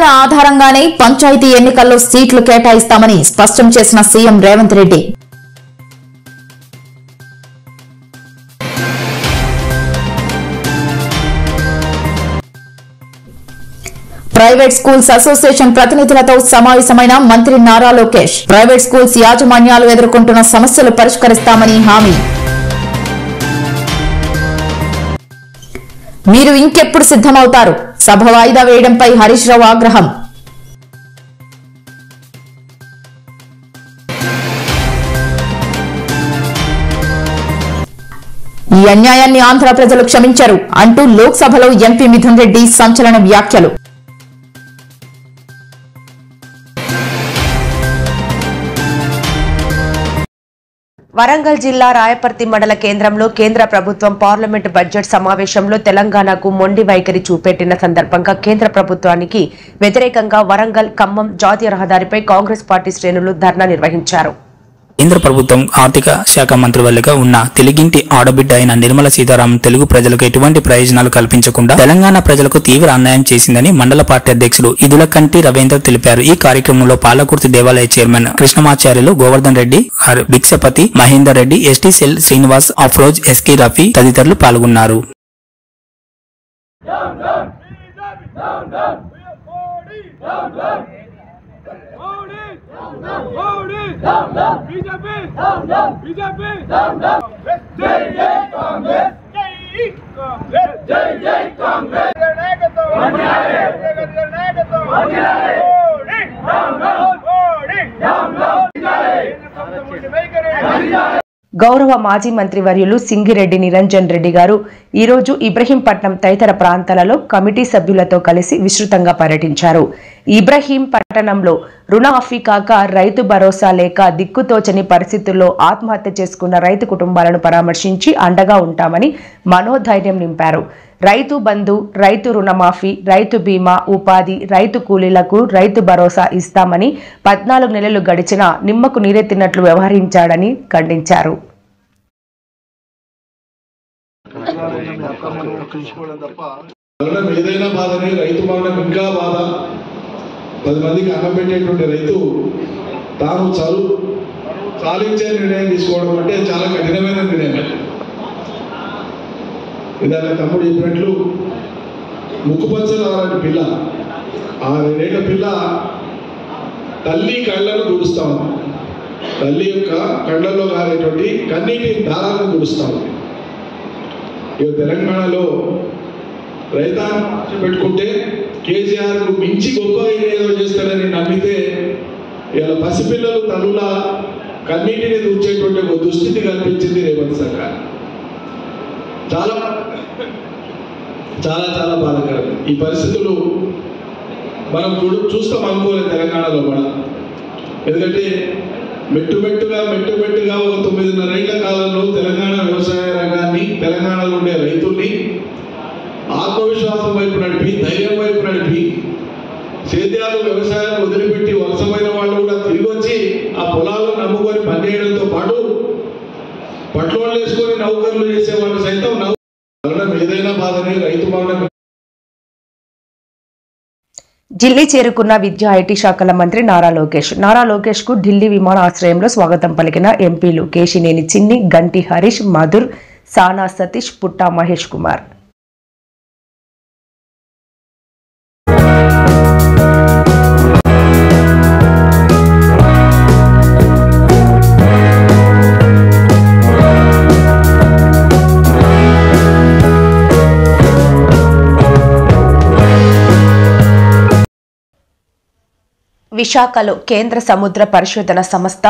కులగణన ఆధారంగానే పంచాయతీ ఎన్నికల్లో సీట్లు కేటాయిస్తామని స్పష్టం చేసిన CM Revanth Reddy. Private schools association ప్రతినిధులతో సమావేశమైన మంత్రి నారా లోకేష్ ప్రైవేట్ స్కూల్స్ యాజమాన్యాలు ఎదుర్కొంటున్న సమస్యలు పరిష్కరిస్తామని హామీ. మీరు ఇంకెప్పుడు సిద్ధమవుతారు? సభ వాయిదా వేయడంపై హరీష్ రావు ఆగ్రహం. ఈ అన్యాయాన్ని ఆంధ్ర ప్రజలు క్షమించరు అంటూ లోక్సభలో ఎంపీ మిథున్ రెడ్డి సంచలన వ్యాఖ్యలు. వరంగల్ జిల్లా రాయపర్తి మండల కేంద్రంలో కేంద్ర ప్రభుత్వం పార్లమెంట్ బడ్జెట్ సమావేశంలో తెలంగాణకు మొండి వైఖరి చూపెట్టిన సందర్భంగా కేంద్ర ప్రభుత్వానికి వ్యతిరేకంగా వరంగల్ ఖమ్మం జాతీయ రహదారిపై కాంగ్రెస్ పార్టీ శ్రేణులు ధర్నా నిర్వహించారు. కేంద్ర ప్రభుత్వం ఆర్థిక శాఖ మంత్రివర్గంగా ఉన్న తెలుగింటి ఆడబిడ్డ అయిన నిర్మల సీతారామన్ తెలుగు ప్రజలకు ఎటువంటి ప్రయోజనాలు కల్పించకుండా తెలంగాణ ప్రజలకు తీవ్ర అన్యాయం చేసిందని మండల పార్టీ అధ్యక్షులు ఇదులకంటి రవీంద్ర తెలిపారు. ఈ కార్యక్రమంలో పాలకుర్తి దేవాలయ chairman Krishnamacharyulu, Govardhan Reddy, Bhikshapathi, Mahender Reddy, ST cell Srinivas, Afroz, SK Rafi తదితరులు పాల్గొన్నారు. గౌరవ మాజీ మంత్రివర్యులు సింగిరెడ్డి నిరంజన్ రెడ్డి గారు ఈరోజు ఇబ్రహీంపట్నం తదితర ప్రాంతాలలో కమిటీ సభ్యులతో కలిసి విస్తృతంగా పర్యటించారు. ఇబ్రహీంపట్నంలో రుణమాఫీ కాక రైతు భరోసా లేక దిక్కుతోచని పరిస్థితుల్లో ఆత్మహత్య చేసుకున్న రైతు కుటుంబాలను పరామర్శించి అండగా ఉంటామని మనోధైర్యం నింపారు. రైతు బంధు, రైతు రుణమాఫీ, రైతు బీమా, ఉపాధి, రైతు కూలీలకు రైతు భరోసా ఇస్తామని 14 నెలలు గడిచినా నిమ్మకు నీరెత్తినట్లు వ్యవహరించాడని ఖండించారు. ఏదైనా బాధనే, రైతు మరణం ఇంకా బాధ. 10 మందికి అన్నం పెట్టేటువంటి రైతు తాను చాలించే నిర్ణయం తీసుకోవడం అంటే చాలా కఠినమైన నిర్ణయం. ఇందాక తమ్ముడు చెప్పినట్లు ముక్కుపచ్చల అలాంటి పిల్ల, 6 ఏళ్ల పిల్ల తల్లి కళ్ళను తుడుస్తాము, తల్లి యొక్క కళ్ళల్లో కారేటువంటి కన్నీటి దారాలను తుడుస్తాము. ఇక తెలంగాణలో రైతాంగం పెట్టుకుంటే కేసీఆర్కు మించి గొప్పగా ఏదో చేస్తాడని నమ్మితే ఇలా పసిపిల్లలు తల్లుల కన్నీటిని తుడిచేటువంటి ఒక దుస్థితి కల్పించింది రేవంత్ సర్కార్. చాలా చాలా చాలా బాధాకరం. ఈ పరిస్థితులు మనం చూస్తాం అనుకోలేదు తెలంగాణలో కూడా. ఎందుకంటే మెట్టుమెట్టుగా ఒక 9.5 ఏళ్ల కాలంలో తెలంగాణ వ్యవసాయ రంగాన్ని, తెలంగాణలో ఉండే రైతుల్ని ఆత్మవిశ్వాసం వైపు నడిపి, ధైర్యం వైపు నడిపి, సేద్యాలు వ్యవసాయాలు వదిలిపెట్టి వలసమైన వాళ్ళు కూడా తిరిగి వచ్చి ఆ పొలాలను నమ్ముకొని పనిచేయడంతో పాటు పట్లోళ్ళు వేసుకొని నౌకర్లు చేసేవాళ్ళు సైతం మరణం ఏదైనా బాధనే, రైతు మరణం. ఢిల్లీ చేరుకున్న విద్యా ఐటీ శాఖల మంత్రి నారా లోకేష్ కు ఢిల్లీ విమానాశ్రయంలో స్వాగతం పలికిన ఎంపీలు కేశినేని చిన్ని, గంటి హరీష్, మధుర్, సానా సతీష్, పుట్టా మహేష్ కుమార్. విశాఖలో కేంద్ర సముద్ర పరిశోధన సంస్థ,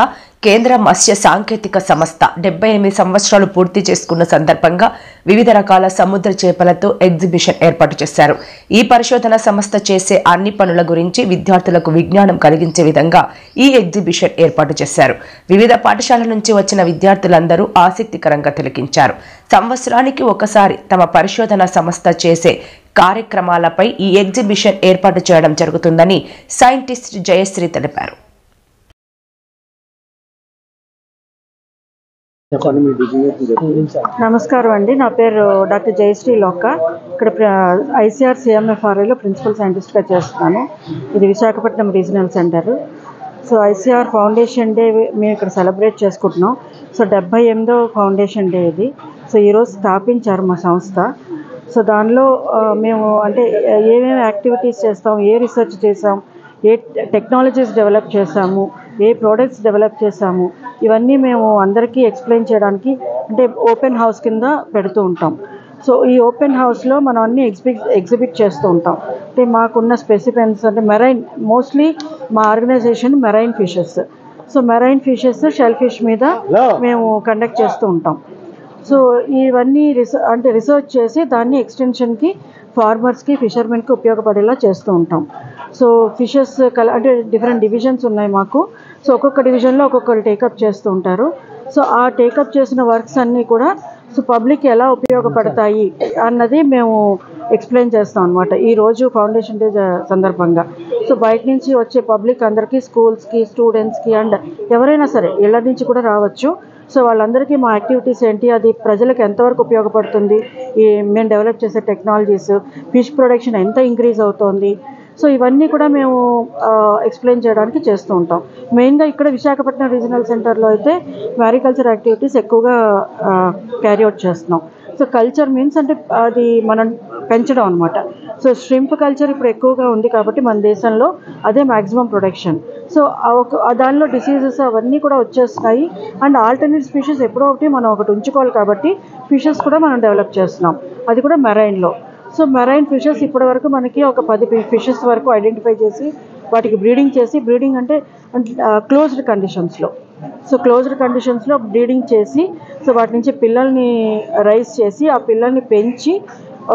కేంద్ర మత్స్య సాంకేతిక సంస్థ 78 సంవత్సరాలు పూర్తి చేసుకున్న సందర్భంగా వివిధ రకాల సముద్ర చేపలతో ఎగ్జిబిషన్ ఏర్పాటు చేశారు. ఈ పరిశోధన సంస్థ చేసే అన్ని పనుల గురించి విద్యార్థులకు విజ్ఞానం కలిగించే విధంగా ఈ ఎగ్జిబిషన్ ఏర్పాటు చేశారు. వివిధ పాఠశాలల నుంచి వచ్చిన విద్యార్థులందరూ ఆసక్తికరంగా తిలకించారు. సంవత్సరానికి ఒకసారి తమ పరిశోధన సంస్థ చేసే కార్యక్రమాలపై ఈ ఎగ్జిబిషన్ ఏర్పాటు చేయడం జరుగుతుందని సైంటిస్ట్ జయశ్రీ తెలిపారు. నమస్కారం అండి, నా పేరు డాక్టర్ జయశ్రీ లోక్క. ఇక్కడ ICAR CMFRIలో ప్రిన్సిపల్ సైంటిస్ట్గా చేస్తున్నాను. ఇది Visakhapatnam regional centre. So ICAR foundation day మేము ఇక్కడ సెలబ్రేట్ చేసుకుంటున్నాం. సో 78వ ఫౌండేషన్ డే ఇది. సో ఈరోజు స్థాపించారు మా సంస్థ. సో దానిలో మేము అంటే ఏమేమి యాక్టివిటీస్ చేస్తాం, ఏ రీసెర్చ్ చేసాం, ఏ టెక్నాలజీస్ డెవలప్ చేసాము, ఏ ప్రోడక్ట్స్ డెవలప్ చేసాము, ఇవన్నీ మేము అందరికీ ఎక్స్ప్లెయిన్ చేయడానికి అంటే ఓపెన్ హౌస్ కింద పెడుతూ ఉంటాం. సో ఈ ఓపెన్ హౌస్లో మనం అన్నీ ఎగ్జిబిట్ చేస్తూ ఉంటాం. అంటే మాకున్న స్పెసిఫిన్స్ అంటే మెరైన్, మోస్ట్లీ మా organisation marine fishes. So marine fishes, shell fish మీద మేము కండక్ట్ చేస్తూ ఉంటాం. సో ఇవన్నీ రీసెర్చ్ చేసి దాన్ని ఎక్స్టెన్షన్కి ఫార్మర్స్కి, ఫిషర్మెన్కి ఉపయోగపడేలా చేస్తూ ఉంటాం. సో ఫిషెస్ అంటే డిఫరెంట్ డివిజన్స్ ఉన్నాయి మాకు. సో ఒక్కొక్క డివిజన్లో ఒక్కొక్కరు టేకప్ చేస్తూ ఉంటారు. సో ఆ టేకప్ చేసిన వర్క్స్ అన్నీ కూడా సో పబ్లిక్ ఎలా ఉపయోగపడతాయి అన్నది మేము ఎక్స్ప్లెయిన్ చేస్తాం అనమాట ఈరోజు ఫౌండేషన్ డే సందర్భంగా. సో బయట నుంచి వచ్చే పబ్లిక్ అందరికీ, స్కూల్స్కి, స్టూడెంట్స్కి అండ్ ఎవరైనా సరే ఇళ్ళ నుంచి కూడా రావచ్చు. సో వాళ్ళందరికీ మా యాక్టివిటీస్ ఏంటి, అది ప్రజలకు ఎంతవరకు ఉపయోగపడుతుంది, మేము డెవలప్ చేసే టెక్నాలజీస్, ఫిష్ ప్రొడక్షన్ ఎంత ఇంక్రీజ్ అవుతోంది, సో ఇవన్నీ కూడా మేము ఎక్స్ప్లెయిన్ చేయడానికి చేస్తూ ఉంటాం. మెయిన్గా ఇక్కడ విశాఖపట్నం రీజనల్ సెంటర్లో అయితే మ్యారికల్చర్ యాక్టివిటీస్ ఎక్కువగా క్యారీ అవుట్ చేస్తున్నాం. సో కల్చర్ మీన్స్ అంటే అది మనం పెంచడం అనమాట. సో ష్రింప్ కల్చర్ ఇప్పుడు ఎక్కువగా ఉంది కాబట్టి మన దేశంలో అదే మ్యాక్సిమం ప్రొడక్షన్. సో దానిలో డిసీజెస్ అవన్నీ కూడా వచ్చేస్తున్నాయి. అండ్ ఆల్టర్నేట్ స్పీషీస్ ఎప్పుడో ఒకటి మనం ఒకటి ఉంచుకోవాలి కాబట్టి ఫిషెస్ కూడా మనం డెవలప్ చేస్తున్నాం, అది కూడా మెరైన్లో. సో మెరైన్ ఫిషెస్ ఇప్పటి వరకు మనకి ఒక 10 ఫిషెస్ వరకు ఐడెంటిఫై చేసి వాటికి బ్రీడింగ్ చేసి, బ్రీడింగ్ అంటే క్లోజ్డ్ కండిషన్స్లో, సో క్లోజ్డ్ కండిషన్స్లో బ్రీడింగ్ చేసి, సో వాటి నుంచి పిల్లల్ని రైజ్ చేసి ఆ పిల్లల్ని పెంచి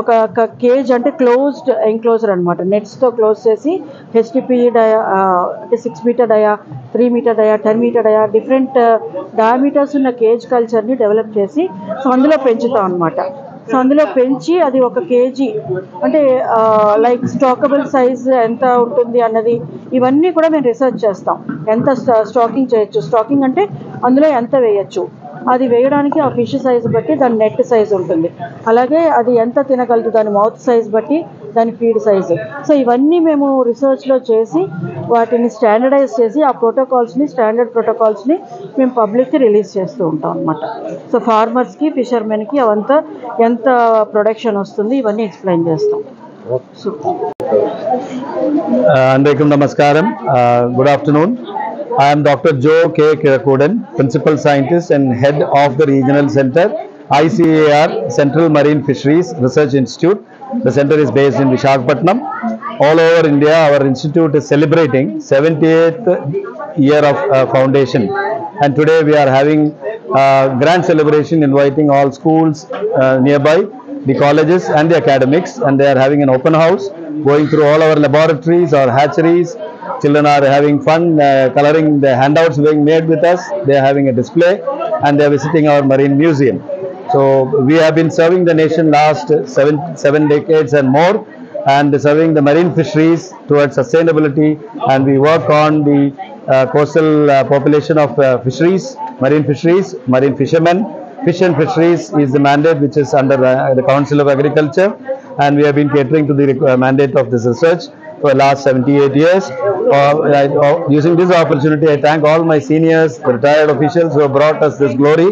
ఒక కేజ్ అంటే క్లోజ్డ్ ఎంక్లోజర్ అనమాట, నెట్స్తో క్లోజ్ చేసి HDPE డయా అంటే 6 మీటర్ డయా, 3 మీటర్ డయా, 10 మీటర్ డయా, డిఫరెంట్ డయామీటర్స్ ఉన్న కేజ్ కల్చర్ని డెవలప్ చేసి సో అందులో పెంచుతాం అనమాట. సో అందులో పెంచి అది 1 కేజీ అంటే లైక్ స్టాకబుల్ సైజ్ ఎంత ఉంటుంది అన్నది ఇవన్నీ కూడా మేము రీసెర్చ్ చేస్తాం. ఎంత స్టాకింగ్ చేయొచ్చు, స్టాకింగ్ అంటే అందులో ఎంత వేయచ్చు, అది వేయడానికి ఆ ఫిష్ సైజ్ బట్టి దాని నెట్ సైజ్ ఉంటుంది, అలాగే అది ఎంత తినగలదు దాని మౌత్ సైజ్ బట్టి దాని ఫీడ్ సైజు. సో ఇవన్నీ మేము రీసెర్చ్లో చేసి వాటిని స్టాండర్డైజ్ చేసి ఆ స్టాండర్డ్ ప్రోటోకాల్స్ని మేము పబ్లిక్కి రిలీజ్ చేస్తూ ఉంటాం అనమాట. సో ఫార్మర్స్కి, ఫిషర్మెన్కి అవంతా ఎంత ప్రొడక్షన్ వస్తుంది ఇవన్నీ ఎక్స్ప్లెయిన్ చేస్తాం. సో అందరికీ నమస్కారం. Good afternoon. I am Dr. Joe K. Kirakodan, Principal Scientist and Head of the Regional Center, ICAR, Central Marine Fisheries Research Institute. The center is based in Visakhapatnam. All over India, our institute is celebrating 78th year of foundation. And today we are having a grand celebration inviting all schools nearby, the colleges and the academics, and they are having an open house, going through all our laboratories, our hatcheries. Children are having fun coloring the handouts being made with us. They are having a display and they are visiting our marine museum. So we have been serving the nation last seven decades and more, and serving the marine fisheries towards sustainability, and we work on the coastal population of fisheries, marine fishermen. Fish and fisheries is the mandate which is under the Council of Agriculture, and we have been catering to the mandate of this research for the last 78 years. Using this opportunity, I thank all my seniors, the retired officials who have brought us this glory,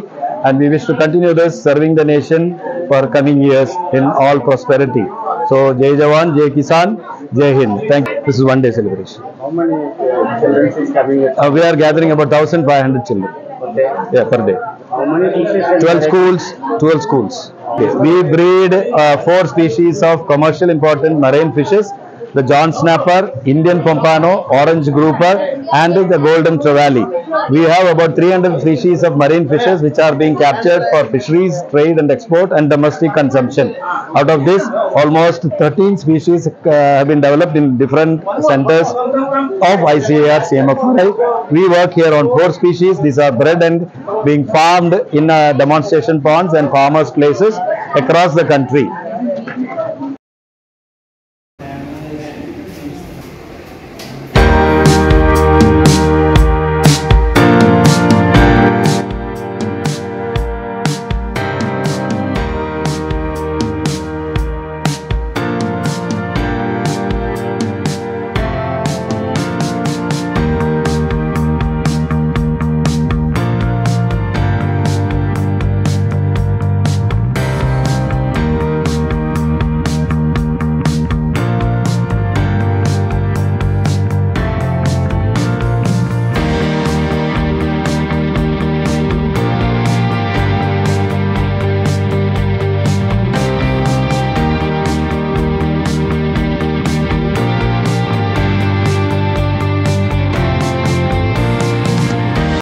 and we wish to continue this, serving the nation for coming years in all prosperity. So, Jai Jawan, Jai Kisan, Jai Hind. Thank you. This is one day celebration. How many children is coming? We are gathering about 1,500 children. Okay. Yeah, per day. How many fishes? 12 schools. Okay. We breed 4 species of commercial important marine fishes: the John Snapper, Indian Pompano, Orange Grouper, and the Golden Trevally. We have about 300 species of marine fishes which are being captured for fisheries, trade and export, and domestic consumption. Out of this, almost 13 species have been developed in different centers of ICAR CMFRI. We work here on 4 species. These are bred and being farmed in demonstration ponds and farmers' places across the country.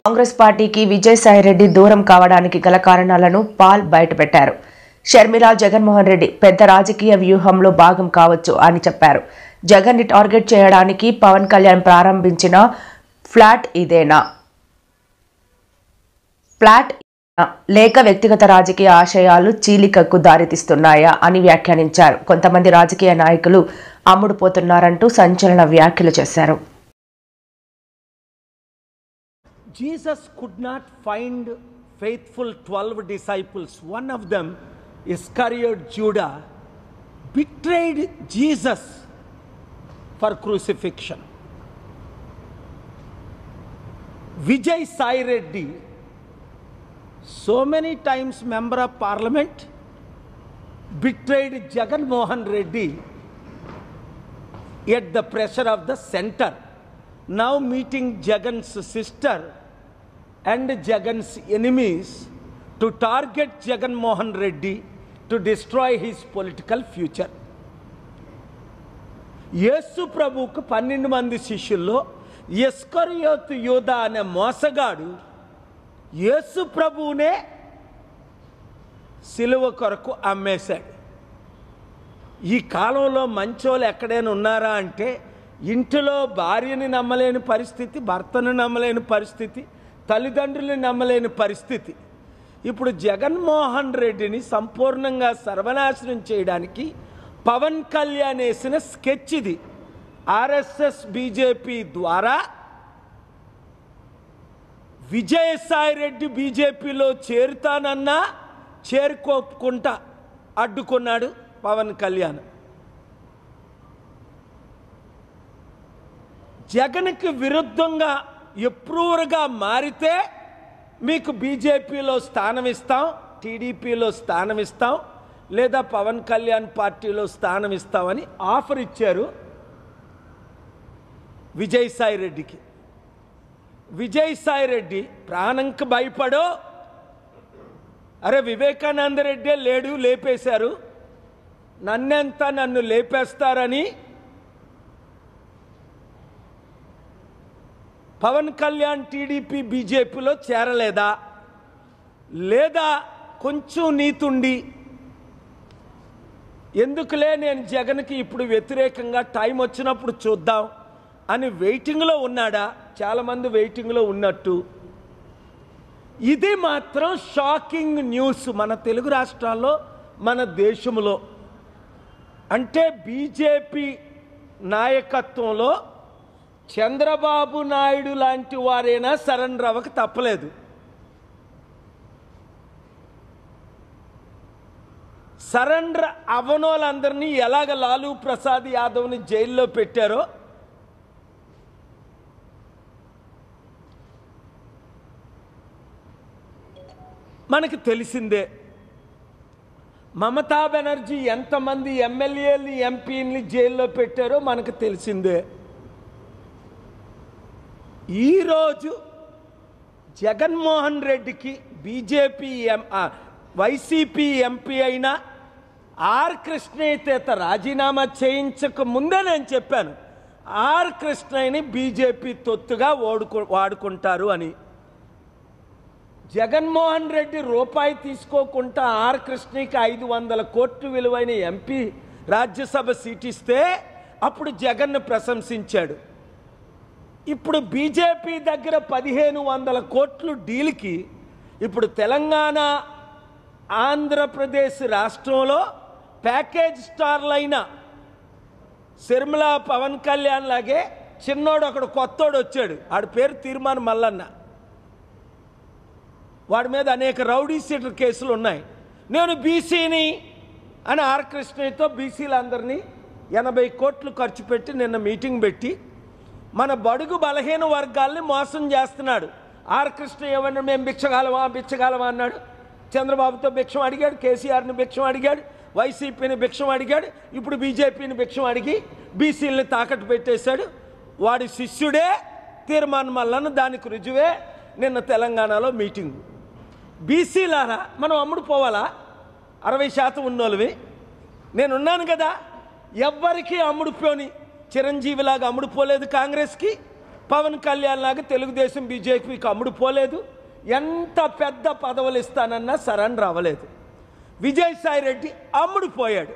Congress పార్టీకి విజయసాయిరెడ్డి దూరం కావడానికి గల కారణాలను Paul బయటపెట్టారు. Sharmila Jaganmohan Reddy పెద్ద రాజకీయ వ్యూహంలో భాగం కావచ్చు అని చెప్పారు. జగన్ ని టార్గెట్ చేయడానికి పవన్ కళ్యాణ్ ప్రారంభించిన ఫ్లాట్ ఇదేనా లేక వ్యక్తిగత రాజకీయ ఆశయాలు చీలికకు దారితీస్తున్నాయా అని వ్యాఖ్యానించారు. కొంతమంది రాజకీయ నాయకులు అమ్ముడుపోతున్నారంటూ సంచలన వ్యాఖ్యలు చేశారు. Jesus could not find faithful 12 disciples. One of them, Iscariot Judah, betrayed Jesus for crucifixion. Vijay Sai Reddy, so many times member of parliament, betrayed Jagan Mohan Reddy at the pressure of the center. Now meeting Jagan's sister and Jagan's enemies to target Jagan Mohan Reddy to destroy his political future. యేసు ప్రభువుకు 12 మంది శిష్యుల్లో ఇస్కరియోతు యూదా అనే మోసగాడు యేసు ప్రభువునే సిలువ కొరకు అమ్మేశాడు. ఈ కాలంలో మంచోళ్ళు ఎక్కడైనా ఉన్నారా అంటే ఇంటిలో భార్యని నమ్మలేని పరిస్థితి, భర్తను నమ్మలేని పరిస్థితి, తల్లిదండ్రులను నమ్మలేని పరిస్థితి. ఇప్పుడు జగన్మోహన్ రెడ్డిని సంపూర్ణంగా సర్వనాశనం చేయడానికి పవన్ కళ్యాణ్ వేసిన స్కెచ్ ఇది. ఆర్ఎస్ఎస్ బీజేపీ ద్వారా విజయసాయి రెడ్డి బీజేపీలో చేరుతానన్నా చేరుకోకుండా అడ్డుకున్నాడు పవన్ కళ్యాణ్. జగన్కి విరుద్ధంగా ఎప్రూవర్గా మారితే మీకు బీజేపీలో స్థానం ఇస్తాం, టీడీపీలో స్థానం ఇస్తాం, లేదా పవన్ కళ్యాణ్ పార్టీలో స్థానం ఇస్తామని ఆఫర్ ఇచ్చారు విజయసాయి రెడ్డికి. విజయసాయి రెడ్డి ప్రాణంకి భయపడో, అరే వివేకానంద రెడ్డే లేడు లేపేశారు, నన్ను లేపేస్తారని పవన్ కళ్యాణ్ టీడీపీ బీజేపీలో చేరలేదా, లేదా కొంచెం నీతుండి ఎందుకులే నేను జగన్కి ఇప్పుడు వ్యతిరేకంగా టైం వచ్చినప్పుడు చూద్దాం అని వెయిటింగ్లో ఉన్నాడా? చాలామంది వెయిటింగ్లో ఉన్నట్టు. ఇది మాత్రం షాకింగ్ న్యూస్ మన తెలుగు రాష్ట్రాల్లో, మన దేశంలో. అంటే బీజేపీ నాయకత్వంలో చంద్రబాబు నాయుడు లాంటి వారైనా సరెండర్ అవ్వక తప్పలేదు. సరెండర్ అవ్వనోళ్ళందరినీ ఎలాగ లాలూ ప్రసాద్ యాదవ్ని జైల్లో పెట్టారో మనకు తెలిసిందే. మమతా బెనర్జీ ఎంతమంది ఎమ్మెల్యేలు ఎంపీని జైల్లో పెట్టారో మనకు తెలిసిందే. ఈరోజు జగన్మోహన్ రెడ్డికి బీజేపీ వైసీపీ ఎంపీ అయిన ఆర్ కృష్ణయ్య రాజీనామా చేయించక ముందే నేను చెప్పాను, ఆర్ కృష్ణయ్యని బీజేపీ తొత్తుగా వాడుకుంటారు అని. జగన్మోహన్ రెడ్డి రూపాయి తీసుకోకుండా ఆర్ కృష్ణయ్యకి 500 కోట్లు విలువైన ఎంపీ రాజ్యసభ సీట్ ఇస్తే అప్పుడు జగన్ను ప్రశంసించాడు. ఇప్పుడు బీజేపీ దగ్గర 1500 కోట్లు డీల్కి ఇప్పుడు తెలంగాణ ఆంధ్రప్రదేశ్ రాష్ట్రంలో ప్యాకేజ్ స్టార్లైన శర్మిల పవన్ కళ్యాణ్ లాగే చిన్నోడు ఒకడు కొత్తోడు వచ్చాడు, ఆడి పేరు తీర్మాన్ మల్లన్న. వాడి మీద అనేక రౌడీ షీటర్ కేసులు ఉన్నాయి. నేను బీసీని అని ఆర్ కృష్ణయ్యతో బీసీలందరినీ 80 కోట్లు ఖర్చు పెట్టి నిన్న మీటింగ్ పెట్టి మన బడుగు బలహీన వర్గాల్ని మోసం చేస్తున్నాడు. ఆర్ కృష్ణయ్య ఏమన్నా మేము బిచ్చగాలమా అన్నాడు. చంద్రబాబుతో భిక్షం అడిగాడు, కేసీఆర్ని భిక్షం అడిగాడు, వైసీపీని భిక్షం అడిగాడు, ఇప్పుడు బీజేపీని భిక్షం అడిగి బీసీలని తాకట్టు పెట్టేశాడు. వాడి శిష్యుడే తీర్మాన్ మల్లన్న. దానికి రుజువే నిన్న తెలంగాణలో మీటింగు. బీసీలారా మనం అమ్ముడు పోవాలా? 60% ఉన్నోళ్ళవి నేనున్నాను కదా. ఎవ్వరికీ అమ్ముడుపోని చిరంజీవిలాగా అమ్ముడుపోలేదు కాంగ్రెస్కి, పవన్ కళ్యాణ్ లాగా తెలుగుదేశం బీజేపీకి అమ్ముడుపోలేదు. ఎంత పెద్ద పదవులు ఇస్తానన్నా సరెండర్ అవ్వలేదు. విజయసాయి రెడ్డి అమ్ముడుపోయాడు.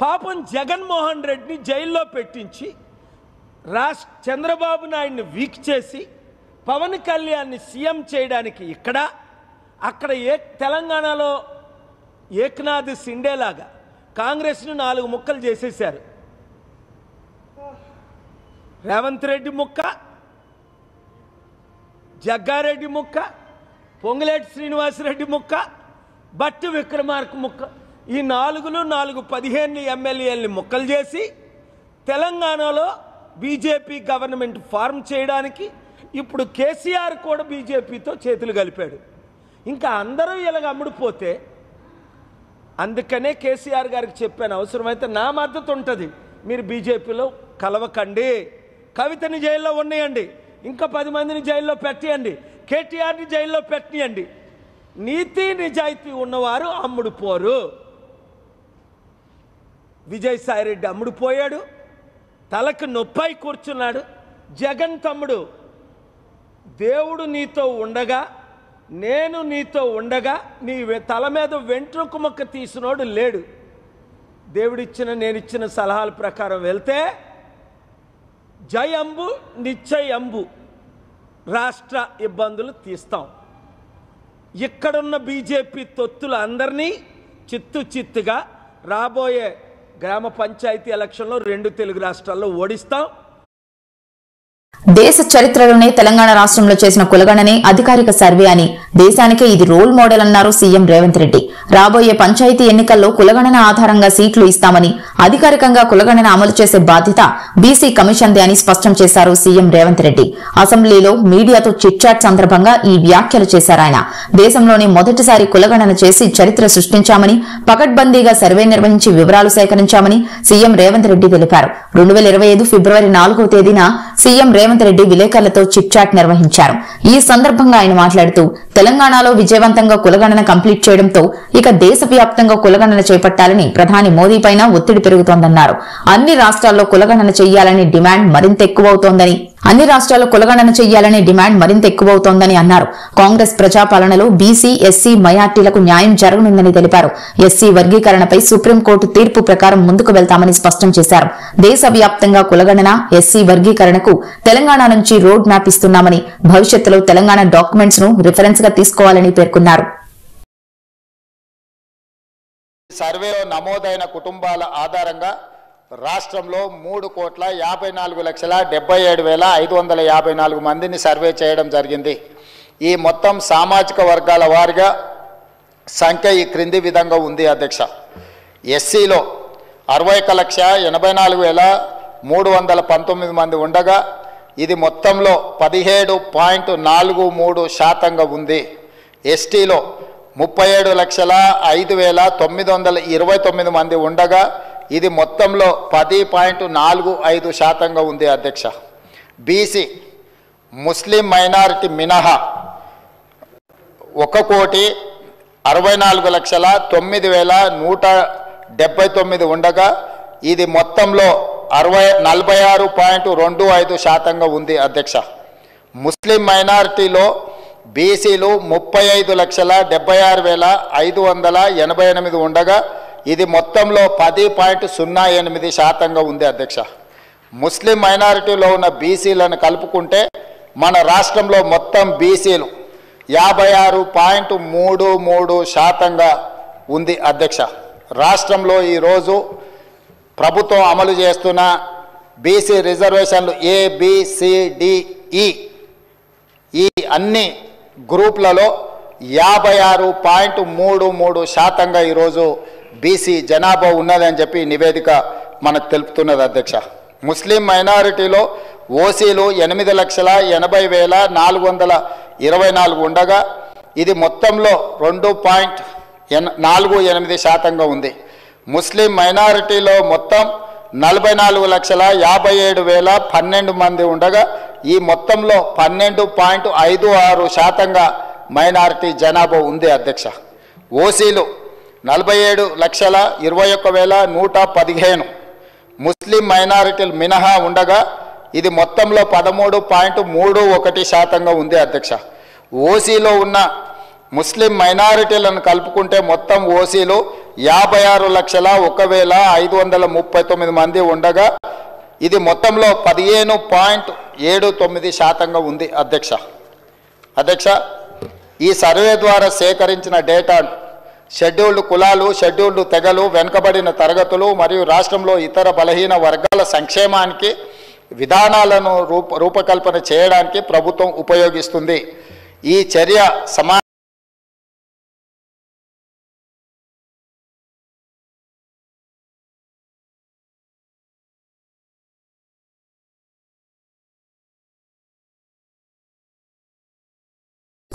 పాపం జగన్మోహన్ రెడ్డిని జైల్లో పెట్టించి చంద్రబాబు నాయుడిని వీక్ చేసి పవన్ కళ్యాణ్ని సీఎం చేయడానికి అక్కడ తెలంగాణలో ఏక్నాథ్ సిండేలాగా కాంగ్రెస్ను 4 ముక్కలు చేసేశారు. రేవంత్ రెడ్డి ముక్క, జగ్గారెడ్డి ముక్క, పొంగులేటి శ్రీనివాసరెడ్డి ముక్క, బట్టి విక్రమార్క ముక్క, ఈ 4 15 ఎమ్మెల్యేలని ముక్కలు చేసి తెలంగాణలో బీజేపీ గవర్నమెంట్ ఫార్మ్ చేయడానికి ఇప్పుడు కేసీఆర్ కూడా బీజేపీతో చేతులు కలిపాడు. ఇంకా అందరూ ఇలాగ అమ్ముడుపోతే అందుకనే కేసీఆర్ గారికి చెప్పాను, అవసరమైతే నా మద్దతు ఉంటుంది, మీరు బీజేపీలో కలవకండి, కవితని జైల్లో ఉన్నయండి, ఇంకా 10 మందిని జైల్లో పెట్టియండి, కేటీఆర్ని జైల్లో పెట్టియండి. నీతి నిజాయితీ ఉన్నవారు అమ్ముడుపోరు. విజయసాయిరెడ్డి అమ్ముడుపోయాడు, తలకు నొప్పై కూర్చున్నాడు. జగన్ తమ్ముడు, దేవుడు నీతో ఉండగా, నేను నీతో ఉండగా నీ తల మీద వెంట్రుక మొక్క తీసినోడు లేడు. దేవుడిచ్చిన నేనిచ్చిన సలహాల ప్రకారం వెళ్తే జై అంబు నిశ్చయ అంబు, రాష్ట్ర ఇబ్బందులు తీస్తాం. ఇక్కడున్న బీజేపీ తొత్తులు అందరినీ చిత్తుగా రాబోయే గ్రామ పంచాయతీ ఎలక్షన్లో 2 తెలుగు రాష్ట్రాల్లో ఓడిస్తాం. దేశ చరిత్రలోనే తెలంగాణ రాష్ట్రంలో చేసిన కులగణనే అధికారిక సర్వే అని, దేశానికే ఇది రోల్ మోడల్ అన్నారు సీఎం రేవంత్ రెడ్డి. రాబోయే పంచాయతీ ఎన్నికల్లో కులగణన ఆధారంగా సీట్లు ఇస్తామని, అధికారికంగా కులగణన అమలు చేసే బాధ్యత బీసీ కమిషన్దే అని స్పష్టం చేశారు సీఎం రేవంత్ రెడ్డి. అసెంబ్లీలో మీడియాతో చిట్చాట్ సందర్భంగా ఈ వ్యాఖ్యలు చేశారాయన. దేశంలోనే మొదటిసారి కులగణన చేసి చరిత్ర సృష్టించామని, పకడ్బందీగా సర్వే నిర్వహించి వివరాలు సేకరించామని సీఎం రేవంత్ రెడ్డి తెలిపారు. 2025 ఫిబ్రవరి 4వ తేదీన సీఎం రేవంత్ రెడ్డి విలేకరులతో చిట్ చాట్ నిర్వహించారు. ఈ సందర్భంగా ఆయన మాట్లాడుతూ, తెలంగాణలో విజయవంతంగా కులగణన కంప్లీట్ చేయడంతో ఇక దేశవ్యాప్తంగా కులగణన చేపట్టాలని ప్రధాని మోదీ పైన ఒత్తిడి పెరుగుతోందన్నారు. అన్ని రాష్ట్రాల్లో కులగణన చేయాలని డిమాండ్ మరింత ఎక్కువవుతోందని అన్నారు. కాంగ్రెస్ ప్రజాపాలనలో బీసీ, ఎస్సీ, మైనార్టీలకు న్యాయం జరగనుందని తెలిపారు. ఎస్సీ వర్గీకరణపై సుప్రీంకోర్టు తీర్పు ప్రకారం ముందుకు వెళ్తామని స్పష్టం చేశారు. దేశవ్యాప్తంగా కులగణన, ఎస్సీ వర్గీకరణకు తెలంగాణ నుంచి రోడ్ మ్యాప్ ఇస్తున్నామని, భవిష్యత్తులో తెలంగాణ డాక్యుమెంట్స్ ను రిఫరెన్స్ గా తీసుకోవాలని పేర్కొన్నారు. సర్వేలో నమోదైన కుటుంబాల ఆధారంగా రాష్ట్రంలో 3,54,77,554 మందిని సర్వే చేయడం జరిగింది. ఈ మొత్తం సామాజిక వర్గాల వారిగా సంఖ్య ఈ క్రింది విధంగా ఉంది అధ్యక్ష. ఎస్సీలో 61,84,319 మంది ఉండగా ఇది మొత్తంలో 17.43% ఉంది. ఎస్టీలో 37,05,929 మంది ఉండగా ఇది మొత్తంలో 10.45% ఉంది అధ్యక్ష. బీసీ ముస్లిం మైనారిటీ మినహా 1,64,09,179 ఉండగా ఇది మొత్తంలో 46.25% ఉంది అధ్యక్ష. ముస్లిం మైనారిటీలో బీసీలు 35,76,588 ఉండగా ఇది మొత్తంలో 10.08% ఉంది అధ్యక్ష. ముస్లిం మైనారిటీలో ఉన్న బీసీలను కలుపుకుంటే మన రాష్ట్రంలో మొత్తం బీసీలు 56.33% ఉంది అధ్యక్ష. రాష్ట్రంలో ఈరోజు ప్రభుత్వం అమలు చేస్తున్న బీసీ రిజర్వేషన్లు ABCDE ఈ అన్ని గ్రూపులలో 56.33% ఈరోజు బీసీ జనాభా ఉన్నదని చెప్పి నివేదిక మనకు తెలుపుతున్నది అధ్యక్ష. ముస్లిం మైనారిటీలో ఓసీలు 8,80,424 ఉండగా ఇది మొత్తంలో 2.48% ఉంది. ముస్లిం మైనారిటీలో మొత్తం 44,57,012 మంది ఉండగా ఈ మొత్తంలో 12.56% మైనారిటీ జనాభా ఉంది అధ్యక్ష. ఓసీలు 47,21,115 ముస్లిం మైనారిటీలు మినహా ఉండగా ఇది మొత్తంలో 13.31% ఉంది అధ్యక్ష. ఓసీలో ఉన్న ముస్లిం మైనారిటీలను కలుపుకుంటే మొత్తం ఓసీలు 56,01,539 మంది ఉండగా ఇది మొత్తంలో 15.79% ఉంది అధ్యక్ష. ఈ సర్వే ద్వారా సేకరించిన డేటా షెడ్యూల్డ్ కులాలు, షెడ్యూల్డ్ తెగలు, వెనుకబడిన తరగతులు మరియు రాష్ట్రంలో ఇతర బలహీన వర్గాల సంక్షేమానికి విధానాలను రూపకల్పన చేయడానికి ప్రభుత్వం ఉపయోగిస్తుంది. ఈ చర్య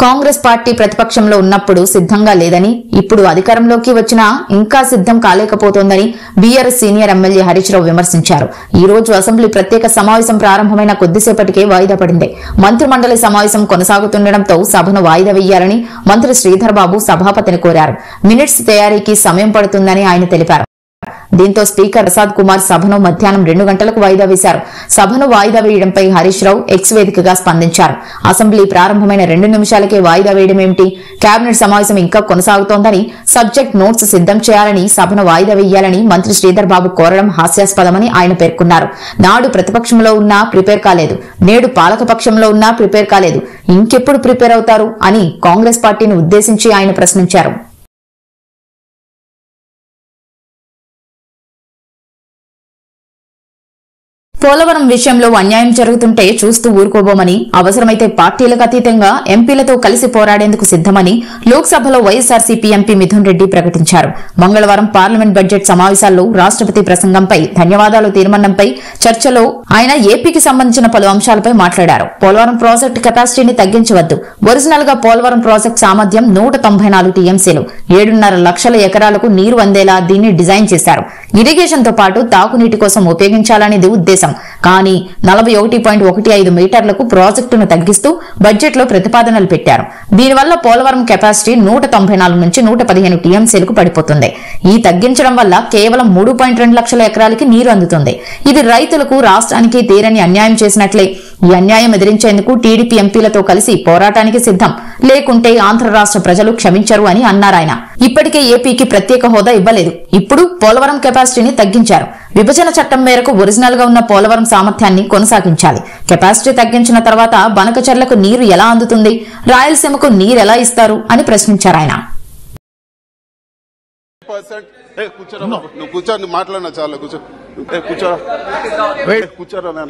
కాంగ్రెస్ పార్టీ ప్రతిపక్షంలో ఉన్నప్పుడు సిద్ధంగా లేదని, ఇప్పుడు అధికారంలోకి వచ్చినా ఇంకా సిద్ధం కాలేకపోతోందని BRS senior MLA Harish Rao విమర్శించారు. ఈ రోజు అసెంబ్లీ ప్రత్యేక సమావేశం ప్రారంభమైన కొద్దిసేపటికే వాయిదా పడింది. మంత్రిమండలి సమావేశం కొనసాగుతుండటంతో సభను వాయిదా వేయాలని మంత్రి శ్రీధర్ బాబు సభాపతిని కోరారు. మినిట్స్ తయారీకి సమయం పడుతుందని ఆయన తెలిపారు. దీంతో స్పీకర్ ప్రసాద్ కుమార్ సభను మధ్యాహ్నం 2 గంటలకు వాయిదా వేశారు. సభను వాయిదా వేయడంపై హరీష్ రావు ఎక్స్ వేదికగా స్పందించారు. అసెంబ్లీ ప్రారంభమైన 2 నిమిషాలకే వాయిదా వేయడమేమిటి? కేబినెట్ సమావేశం ఇంకా కొనసాగుతోందని, సబ్జెక్ట్ నోట్స్ సిద్ధం చేయాలని, సభను వాయిదా వేయాలని మంత్రి శ్రీధర్ బాబు కోరడం హాస్యాస్పదమని ఆయన పేర్కొన్నారు. నాడు ప్రతిపక్షంలో ఉన్నా ప్రిపేర్ కాలేదు, నేడు పాలకపక్షంలో ఉన్నా ప్రిపేర్ కాలేదు, ఇంకెప్పుడు ప్రిపేర్ అవుతారు అని కాంగ్రెస్ పార్టీని ఉద్దేశించి ఆయన ప్రశ్నించారు. పోలవరం విషయంలో అన్యాయం జరుగుతుంటే చూస్తూ ఊరుకోబోమని, అవసరమైతే పార్టీలకు అతీతంగా ఎంపీలతో కలిసి పోరాడేందుకు సిద్దమని లోక్సభలో వైఎస్సార్సీపీ ఎంపీ మిథున్ రెడ్డి ప్రకటించారు. మంగళవారం పార్లమెంట్ బడ్జెట్ సమావేశాల్లో రాష్ట్రపతి ప్రసంగంపై ధన్యవాదాలు తీర్మానంపై చర్చలో ఆయన ఏపీకి సంబంధించిన పలు అంశాలపై మాట్లాడారు. పోలవరం ప్రాజెక్టు కెపాసిటీని తగ్గించవద్దు. ఒరిజినల్ గా పోలవరం ప్రాజెక్టు సామర్థ్యం 194 టీఎంసీలు, 7.5 లక్షల ఎకరాలకు నీరు అందేలా దీన్ని డిజైన్ చేశారు. ఇరిగేషన్ తో పాటు తాగునీటి కోసం ఉపయోగించాలనేది ఉద్దేశం. కానీ 41.15 మీటర్లకు ప్రాజెక్టును తగ్గిస్తూ బడ్జెట్ లో ప్రతిపాదనలు పెట్టారు. దీనివల్ల పోలవరం కెపాసిటీ 194 నుంచి 115 టీఎంసీలకు పడిపోతుంది. ఈ తగ్గించడం వల్ల కేవలం 3.2 లక్షల ఎకరాలకి నీరు అందుతుంది. ఇది రైతులకు, రాష్ట్రానికి తీరని అన్యాయం చేసినట్లే. ఈ అన్యాయం ఎదిరించేందుకు టీడీపీ ఎంపీలతో కలిసి పోరాటానికి సిద్దం, లేకుంటే ఆంధ్ర రాష్ట్ర ప్రజలు క్షమించరు అని అన్నారాయన. ఇప్పటికే ఏపీకి ప్రత్యేక హోదా ఇవ్వలేదు, ఇప్పుడు పోలవరం కెపాసిటీని తగ్గించారు. విభజన చట్టం మేరకు ఒరిజినల్ గా ఉన్న పోలవరం సామర్థ్యాన్ని కొనసాగించాలి. కెపాసిటీ తగ్గించిన తర్వాత బనకచెర్లకు నీరు ఎలా అందుతుంది? రాయలసీమకు నీరు ఎలా ఇస్తారు అని ప్రశ్నించారు ఆయన.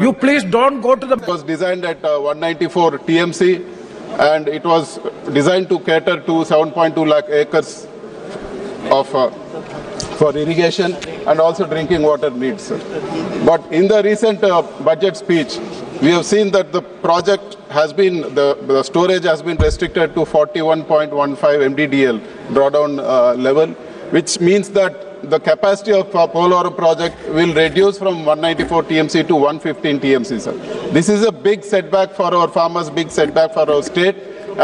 You please don't go to the. It was designed at 194 TMC and it was designed to cater to 7.2 lakh acres of for irrigation and also drinking water needs. But in the recent budget speech, we have seen that the project has been, the storage has been restricted to 41.15 MDDL drawdown level, which means that the capacity of Polavaram project will reduce from 194 TMC to 115 TMC, sir. This is a big setback for our farmers, big setback for our state,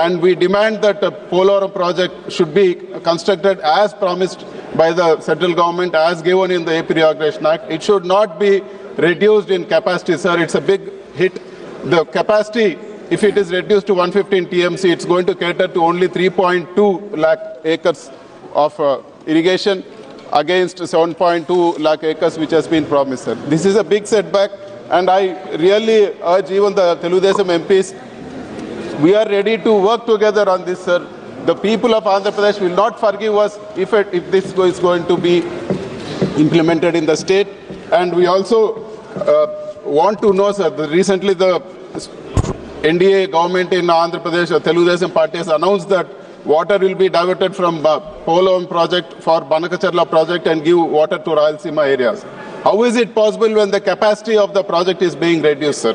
and we demand that the Polavaram project should be constructed as promised by the central government, as given in the AP Reorganization Act. It should not be reduced in capacity, sir. It's a big hit. The capacity, if it is reduced to 115 TMC, it's going to cater to only 3.2 lakh acres of irrigation against 7.2 lakh acres which has been promised, sir. This is a big setback, and I really urge even the Teludesam MPs, we are ready to work together on this, sir. The people of Andhra Pradesh will not forgive us if this is going to be implemented in the state. And we also want to know, sir, that recently the NDA government in Andhra Pradesh, the Teludesam party, has announced that water will be diverted from Polavaram project for Banakacherla project and give water to Rayalaseema areas. How is it possible when the capacity of the project is being reduced, sir?